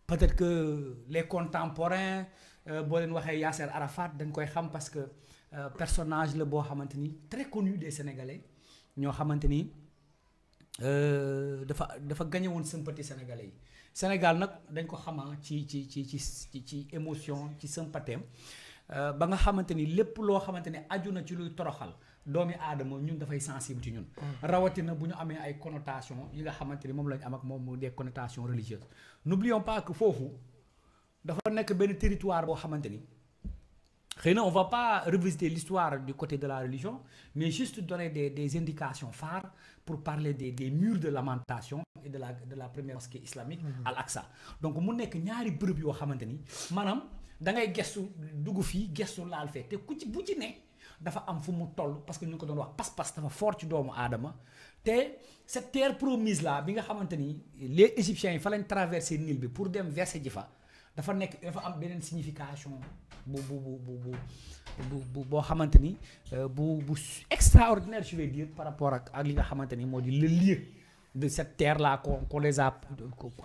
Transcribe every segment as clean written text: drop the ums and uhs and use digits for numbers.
peut-être que les contemporains boo leen waxee Yasser Arafat dañ koy xam parce que personnage la boo xamante ni très connu des Sénégalais ñoo xamante ni dafa gagné woon sympathie Sénégalais yi Sénégal nag dañ ko xamaa ci émotion ci sympathie ba nga xamante ni lépp loo xamante ni aju na ci luy toroxal doomi aadama ñun dafay sensible ci ñun. rawatina bu ñu amee ay connotations yi nga xamante ni moom lañ am ak moom des connotations religieuses. n'oublions pas que foofu dafa nekk benn territoire boo xamante ni xëy na on va pas revisiter l'histoire du côté de la religion mais juste donner des indications phares pour parler des murs de lamentation et de la première mosquée islamique Al-Aqsa. Donc mu nekk ñaari bërëb yoo xamante ni maanaam da ngay gestu dugg fii gestu laal fee te ku ci bu ci ne dafa am fu mu toll parce que ñu ngi ko doon wax pas-pas dafa fort ci doomu aadama te cette terre promise là bi nga xamante ni les égyptiens yi fa lañ traversé Nil bi pour dem verser ji fa dafa nekk dafa am beneen signification boo xamante ni bu extraordinaire je vais dire par rapport ak li nga xamante ni moo di le lieu de cette terre là qu'on les a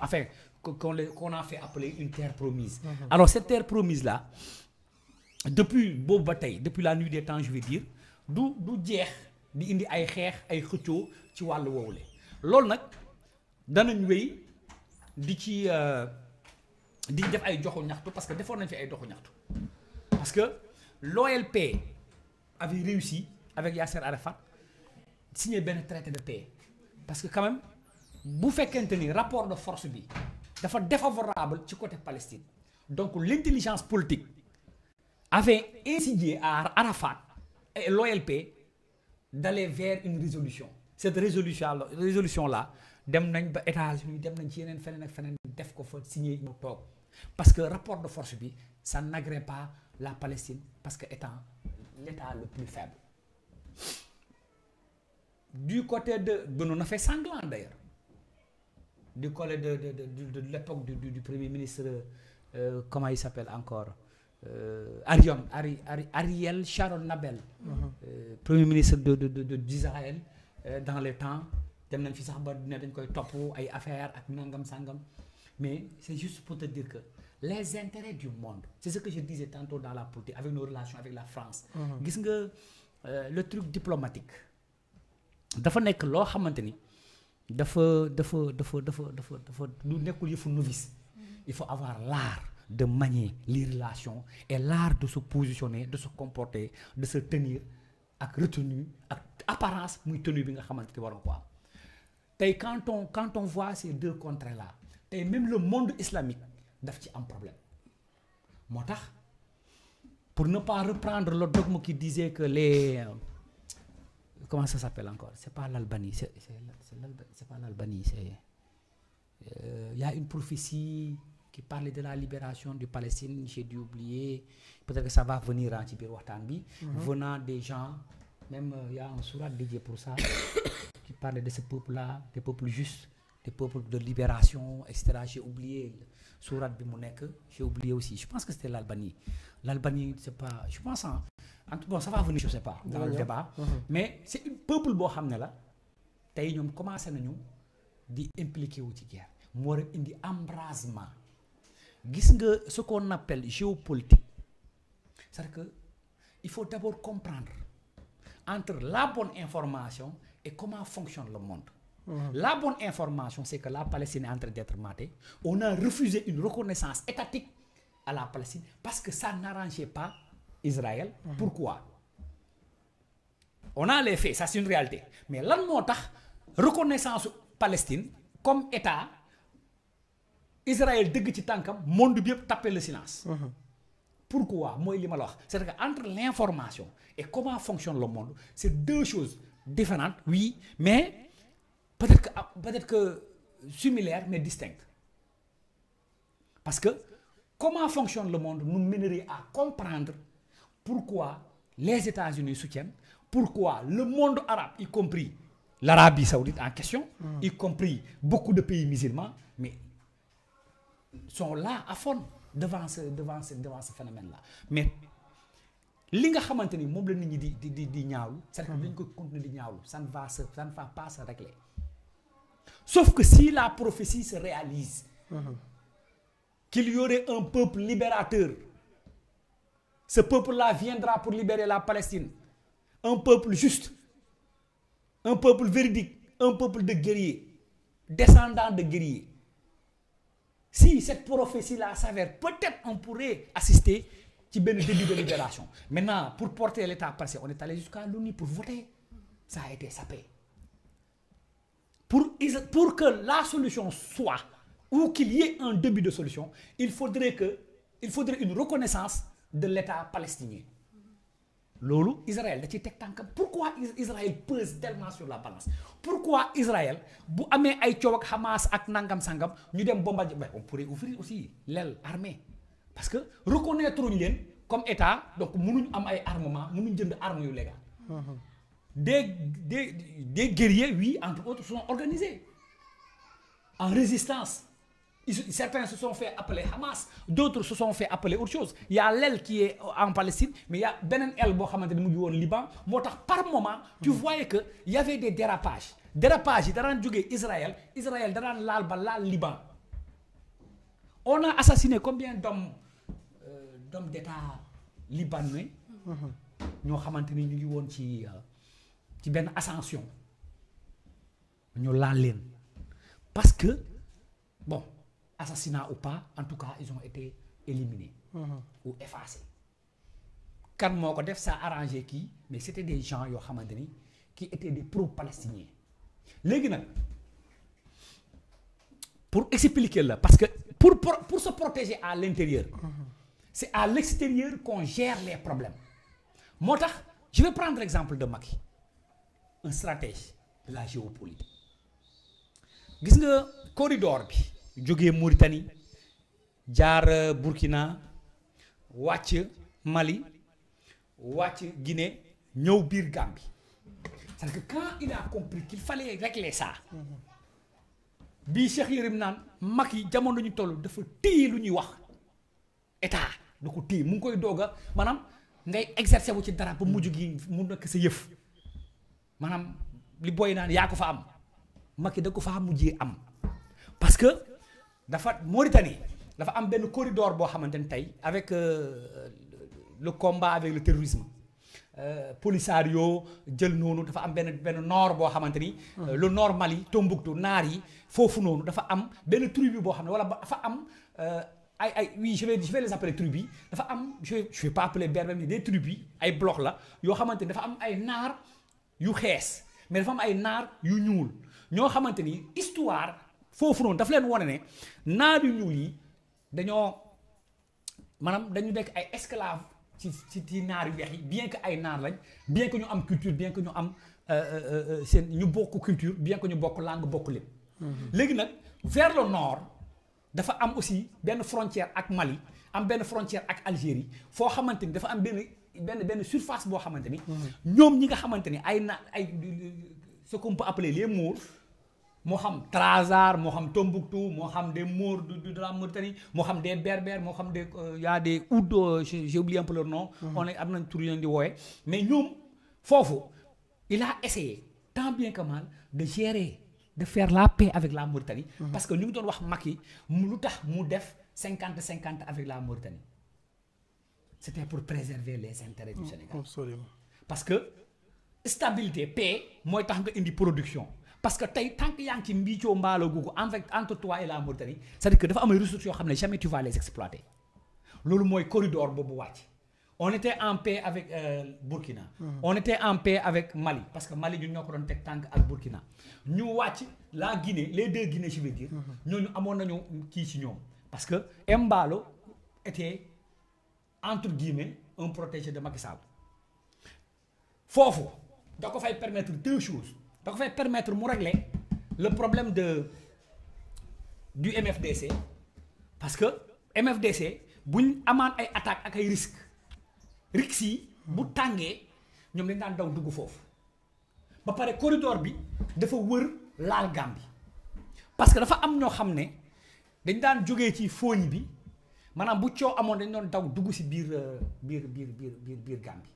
enfin qu'on a fait appeler une terre promise. Alors cette terre promise là depuis boobu ba tey depuis la nuit des temps je vais dire du jeex di indi ay xeex ay xëccoo ci wàllu woowule loolu nag danañ wéy di ci def ay joxu ñaxtu parce que defoon nañ fi ay doxu ñaxtu parce que l'OLP avait réussi avec Yasser Arafat signer benn traité de paix parce que quand même bu fekkente ni rapport de force bi dafa défavorable ci côté Palestine donc l'intelligence politique avait insinué à Arafat et l'OLP d'aller vers une résolution. Cette résolution là dem nañ ba États-Unis dem nañ ci yeneen feneen ak feneen def ko fa signer ñu toog parce que rapport de force bi ça n'agrée pas la Palestine parce que étant l'état le plus faible. Du côté de on a fait sanglant d'ailleurs. Du côté de l'époque du premier ministre comment il s'appelle encore Ariel Sharon Nabel, premier ministre d'Israël dans les temps dem nañ fi sax ba ne dañ koy topp ay affaires ak nangam sangam mais c'est juste pour te dire que les intérêts du monde c'est ce que je disais tantôt dans la politique avec nos relations avec la France. Gis nga le truc diplomatique dafa nekk loo xamante ni dafa lu nekkul yëfu novice. Il faut avoir l'art de manier les relations et l'art de se positionner, de se comporter, de se tenir ak retenue ak apparence muy tenue bi nga xamante ni war nga ko am tey quand on voit ces deux contraires là tey même le monde islamique daf ci am problème moo tax pour ne pas reprendre le dogme qui disait que les comment ça s'appelle encore c'est pas l'Albanie c'est pas l'Albanie c'est y a une prophétie qui parlait de la libération du Palestine j'ai dû oublier peut-être que ça va venir ci biir waxtaan bi venant des gens même il y a un sourate dédié pour ça qui parlait de ce peuple-là des peuples justes des peuples de libération etc. J'ai oublié sourate bi mu nekk j'ai oublié aussi je pense que c'était l'Albanie c'est pas je pense en tout bon ça va venir je sais pas dans le débat mais c'est un peuple boo xam ne la tey ñoom commencé nañu di impliqué wu ci guerre mu war a indi embrasement gis nga ce qu'on appelle géopolitique c'est-à-dire que il faut d'abord comprendre entre la bonne information et comment fonctionne le monde. La bonne information c'est que la Palestine est en train d'être matée. On a refusé une reconnaissance étatique à la Palestine parce que ça n'arrangeait pas Israël. Pourquoi? On a les faits, ça c'est une réalité. Mais lan moo tax reconnaissance Palestine comme état Israël dëgg ci tànkam monde bi yëpp taper le silence. Pourquoi? Mooy li ma la wax c'est-à-dire que entre l'information et comment fonctionne le monde c'est deux choses différentes oui mais peut-être que similaires mais distinctes parce que comment fonctionne le monde nous mènerait à comprendre pourquoi les États-Unis soutiennent pourquoi le monde arabe y compris l'Arabie saoudite en question y compris beaucoup de pays musulmans mais sont là à fond devant ce phénomène là mais li nga xamante ni moom la nit ñi di ñaawlu c'est-à-dire que dañ ko continuer di ñaawlu ça ne va pas se régler sauf que si la prophétie se réalise qu'il y aurait un peuple libérateur. Ce peuple-là viendra pour libérer la Palestine. Un peuple juste, un peuple véridique, un peuple de guerriers, descendants de guerriers. Si cette prophétie-là s'avère, peut-être on pourrait assister à un début de libération. Maintenant, pour porter l'État palestinien, on est allé jusqu'à l'ONU pour voter. Ça a été sapé. Pour que la solution soit, ou qu'il y ait un début de solution, il faudrait une reconnaissance de l'État palestinien. Lolo, Israël, pourquoi Israël pèse tellement sur la balance? Pourquoi Israël, si amé ay ciow ak Hamas ak nangam sangam, ñu dem bombarder, on pourrait ouvrir aussi l'aile armée. Parce que reconnaître leen comme État, donc mënuñ am ay armement, mënuñ jënd armes yu légal. Des guerriers, oui, entre autres, sont organisés en résistance. Certains se sont fait appeler Hamas, d'autres se sont fait appeler autre chose. Il y a l'aile qui est en Palestine, mais il y a benen aile bo xamanteni mu ngi won Liban. Motax par moment, tu voyais que il y avait des dérapages. Dérapages yi daran jógee Israël daran laal ba laal Liban. On a assassiné combien d'hommes d'État libanais ñoo xamanteni ñu ngi won ci benn ascension. Ñu laal leen. Parce que bon, assassinat ou pas, en tout cas, ils ont été éliminés ou effacés. Quand moko def ça arrangé qui, mais c'était des gens qui étaient des pro-palestiniens. Légui nak pour expliquer là, parce que pour se protéger à l'intérieur, c'est à l'extérieur qu'on gère les problèmes. Motax, je vais prendre l'exemple de Macky, un stratège de la géopolitique. Gis nga corridor bi jógee Mauritanie jaar Burkina wàcc Mali wàcc Guinée ñëw biir Gambie. C'est-à-dire que quand il a compris qu'il fallait régler ça bii Cheikh Yérim naan Macky jamono ñu toll dafa téye lu ñuy wax état da ko téye mu ngi koy doog a maanaam ngay exercer wu ci dara ba mujj gi mu nekk sa yëf maanaam li booy naan yaa ko fa am Macky da ko fa mujjee am parce que dafa Mauritanie dafa am benn corridor boo xamante ni tey avec le combat avec le terrorisme Polisario jël noonu dafa am benn nord boo xamante ni le nord Mali Tombouctou naar yi foofu noonu dafa am benn tribu boo xam ne wala dafa am oui je vais les appeler tribus dafa am je vais pas appeler berbère mais des tribus ay blocs la yoo xamante ni dafa am ay naar yu xees mais dafa am ay naar yu ñuul ñoo xamante ni histoire foofu noonu dafa leen wone ne naar yu ñuul yi dañoo maanaam dañu nekk ay esclaves ci naar yu weex yi bien que ay naar lañ bien que ñu am culture bien que ñu am seen ñu bokk culture bien que ñu bokk langue bokk lépp. léegi nag vers le nord dafa am aussi benn frontière ak Mali am benn frontière ak Algérie foo xamante ni dafa am benn surface boo xamante ni. ñoom ñi nga xamante ni ay ce qu'on peut appeler les Maures moo xam Trarza moo xam Tombouctou moo xam des Maures de la Mauritanie moo xam des Berbères moo xam des y a des Ouds j'ai oublié un peu leur nom. On est am nañ tur yu leen di wooye mais ñoom foofu il a essayé tant bien que mal de gérer de faire la paix avec la Mauritanie. Parce que ñu ngi doon wax Macky lu tax mu def 50-50 avec la Mauritanie. C'était pour préserver les intérêts du Sénégal. Absolument. Parce que stabilité paix mooy tax nga indi production. Parce que tant que yaa ngi ci mbiicoo mbaalo googu entre toi et la Mauritanie c'est-à-dire que dafa am ay ressources yoo xam ne jamais tu vas les exploiter. loolu mooy corridor boobu wàcc. On était en paix avec Burkina. On était en paix avec Mali parce que Mali ñun ñoo ko doon teg tànk ak Burkina. ñu wàcc la Guinée les deux Guinées je veux dire. ñooñu amoon nañu kii ci ñoom. parce que Embalo était entre guillemets un protégé de Macky Sall. foofu da ko fay permettre deux choses. da ko fay permettre mu régler le problème du MFDC parce que MFDC buñ amaan ay attaques ak ay risques yi bu tàngee ñoom dañ daan daw dugg foofu ba pare corridor bi dafa wër laal Gambie parce que dafa am ñoo xam ne dañ daan jógee ci fooñ bi maanaam bu coow amoon dañ doon daw dugg si biir Gambie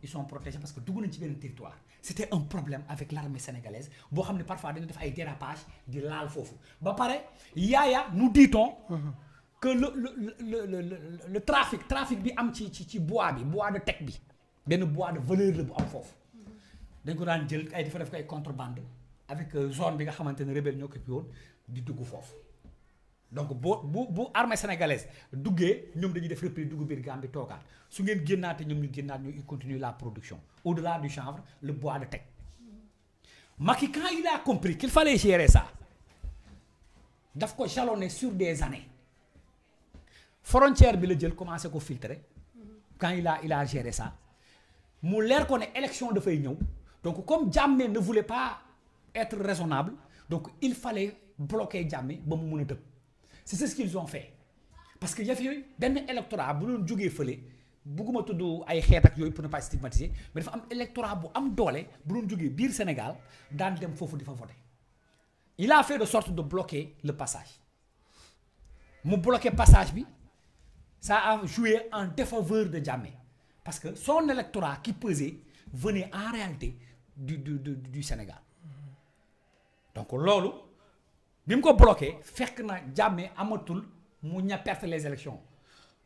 ils sont protégés parce que dugg nañ ci benn territoire. C'était un problème avec l'armée sénégalaise boo xam ne parfois dañu def ay dérapages di laal foofu ba pare Yaya nous dit-on que que le trafic bi am ci bois de tech bi benn bois de valeur la bu am foofu dañ ko daan jël ay dafa def ko ay contrebande avec zone bi nga xamante ne rebelle ñoo ko fi woon di dugg foofu donc bu armée sénégalaise duggee ñoom dañuy def reprise dugg biir Gambie toogaat su ngeen génnaate ñoom ñu génnaat ñu continuer la production au-delà du chanvre le bois de tech Macky quand il a compris qu'il fallait gérer ça daf ko jalonner sur des années frontière bi la jël commencé ko filtrer quand il a géré ça mu leer ko ne élection dafay ñëw donc comme Jammeh ne voulait pas être raisonnable donc il fallait bloquer Jammeh ba mu mën a tëb c'est ce qu'ils ont fait parce que yaf yooyu benn électorat bu doon jógee fële bugguma tudd ay xeet ak yooyu pour ne pas stigmatiser mais dafa am électorat bu am doole bu doon jógee biir Sénégal daan dem foofu di fa voter il a fait de sorte de bloquer le passage mu bloquer passage bi ça a joué en défaveur de Jammeh parce que son électorat qui pesait venait en réalité du Sénégal donc loolu bi mu ko bloqué fekk na Jammeh amatul mu ña perte les élections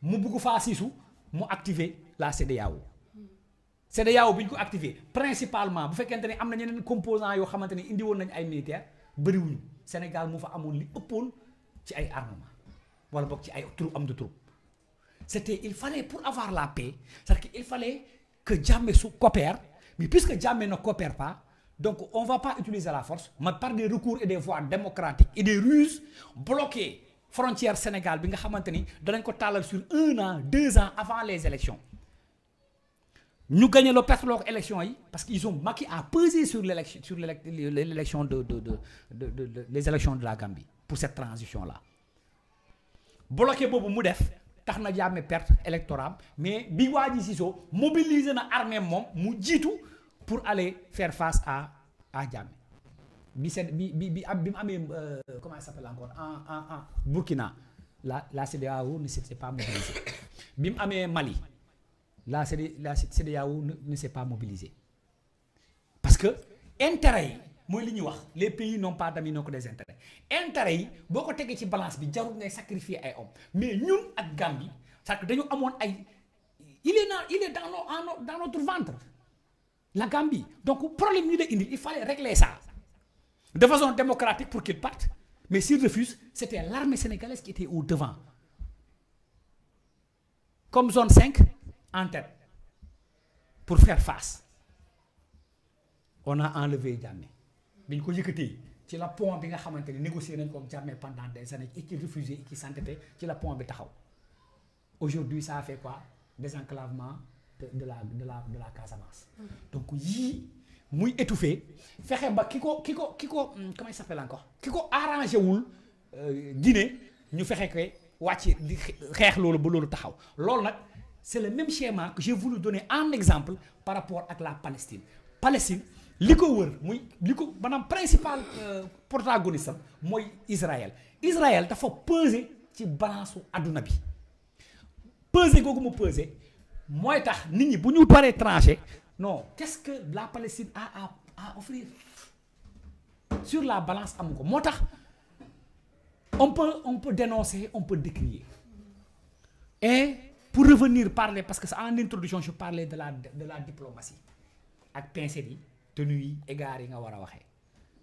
mu bugg faa siisu mu activer la CEDEAO CEDEAO bi ñu ko activer principalement bu fekkente ne am na ñeneen composants yoo xamante ne indi woon nañu ay militaires bëriwuñu Sénégal mu fa amoon li ëppoon ci ay armement wala boog ci ay am de troupe c'était il fallait pour avoir la paix c'est-à-dire qu'il fallait que Jammeh coopère mais puisque Jammeh ne coopère pas donc on va pas utiliser la force mais par des recours et des voies démocratiques et des ruses bloquer frontière Sénégal bi nga xamante ni danañ ko tàllal sur 1 an 2 ans avant les élections ñu gagné loo perte loo élections yi parce que ils ont Macky a pesé sur l'élection les élections de la Gambie pour cette transition là bloqué boobu mu def tax na Jammeh perte électorale mais bi waa ji Cissokho mobiliser na armée moom mu jiitu pour aller faire face à Jammeh bi mu amee comment ça s'appelle encore en Burkina la CEDEAO ne s'était pas mobilisée bi mu amee Mali la CEDEAO ne s'est pas mobilisée parce que intérêt yi mooy li ñuy wax les pays n'ont pas d'amis n'ont que des intérêts intérêt yi boo ko tegee ci balance bi jarul ngay sacrifier ay hommes mais ñun ak Gambie c'est que dañu amoon ay il est dans notre ventre la Gambie donc problème ñu lay indil il fallait régler ça de façon démocratique pour qu'il parte mais s'il refuse c'était l'armée sénégalaise qui était au devant comme zone 5 en tête pour faire face on a enlevé Jammeh bi ñu ko yëkkatee ci la pont bi nga xamante ni négocié nañ ko ak Jammeh pendant des années et qui refusait et qui s'entêtait ci la pont bi taxaw aujourd'hui ça a fait quoi désenclavement de la Casamance donc yii muy étouffé fexe ba ki ko comment il s'appelle encore ki ko arrangé wul Guinée ñu fexe ko wàcc di xeex loolu ba loolu taxaw loolu nag c'est le même schéma que j'ai voulu donner en exemple par rapport ak la Palestine li ko wër muy li ko maanaam principal protagoniste am mooy Israël dafa peser ci balance u adduna bi peser googu mu peser mooy tax nit ñi bu ñu paree tranché non qu'est-ce que la Palestine a à offrir sur la balance amu ko moo tax on peut dénoncer on peut décrier et pour revenir parler parce que en introduction je parlais de la diplomatie ak pincettes yi tenue yi égards yi nga war a waxee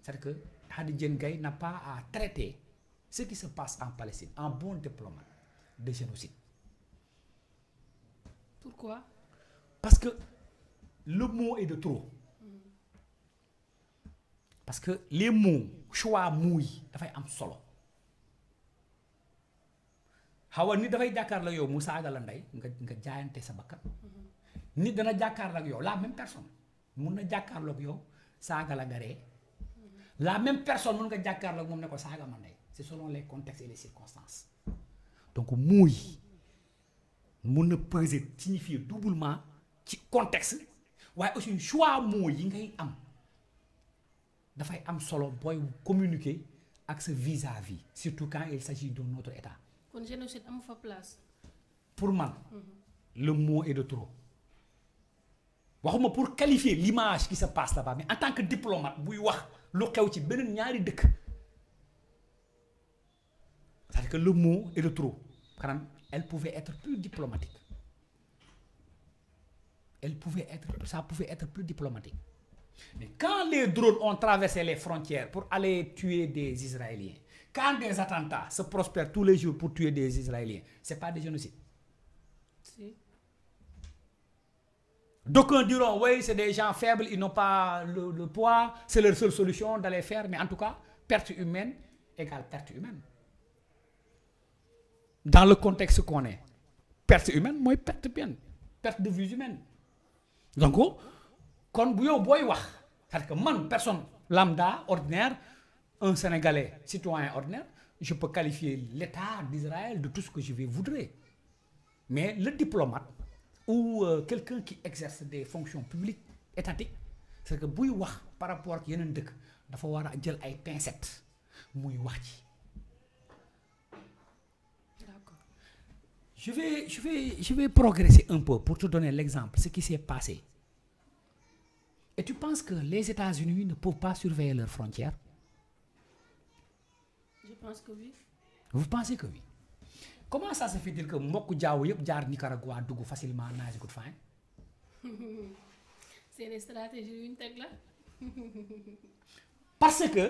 c'est-à-dire que Hady Diène Gaye n'a pas à traiter ce qui se passe en Palestine en bon diplomate de génocide. Pourquoi? Parce que le mot est de trop. Parce que les mots choix mots yi dafay am solo xawa nit dafay jàkkaar la yow mu saaga la ndey nga jaayante sa bakkan nit dana jàkkaar la ak yow la même personne mun na jàkkaarloo ak yow saaga la nga ree la même personne mun nga jàkkaarloo ak moom ne ko saaga ma ndey c'est selon les contextes et les circonstances donc mots yi mun na peser signifier doublement ci contexte waaye aussi choix mots yi ngay am dafay am solo booy communiquer ak sa vis-à-vis surtout quand il s'agit de notre état. kon génocide amu fa place. pour man le mot est de trop waxuma pour qualifier l'image qui se passe là-bas mais en tant que diplomate buy wax lu xew ci beneen ñaari dëkk c'est-à-dire que le mot est de trop elle pouvait être plus diplomatique. Ça pouvait être plus diplomatique. Mais quand les drones ont traversé les frontières pour aller tuer des Israéliens, quand des attentats se prospèrent tous les jours pour tuer des Israéliens, c'est pas des génocides. Si. D'aucuns diront, oui, c'est des gens faibles, ils n'ont pas le poids, c'est leur seule solution d'aller faire, mais en tout cas, perte humaine égale perte humaine. Dans le contexte qu'on est, perte humaine, moi, perte de vies humaines. Donc, quand vous avez c'est-à-dire que moi, personne lambda, ordinaire, un Sénégalais, citoyen ordinaire, je peux qualifier l'État d'Israël de tout ce que je voudrais. Mais le diplomate ou quelqu'un qui exerce des fonctions publiques étatiques, c'est que buy wax par rapport ak yeneen dëkk dafa war a jël ay pincettes muy wax ci. D'accord. Je vais progresser un peu pour te donner l'exemple, ce qui s'est passé. Et tu penses que les États-Unis ne peuvent pas surveiller leurs frontières? Je pense que oui. Vous pensez que oui? Comment ça se fait-il que mbokk jaaw yëpp jaar Nicaragua dugg facilement naasi gut fin? C'est une stratégie yu ñu teg la. Parce que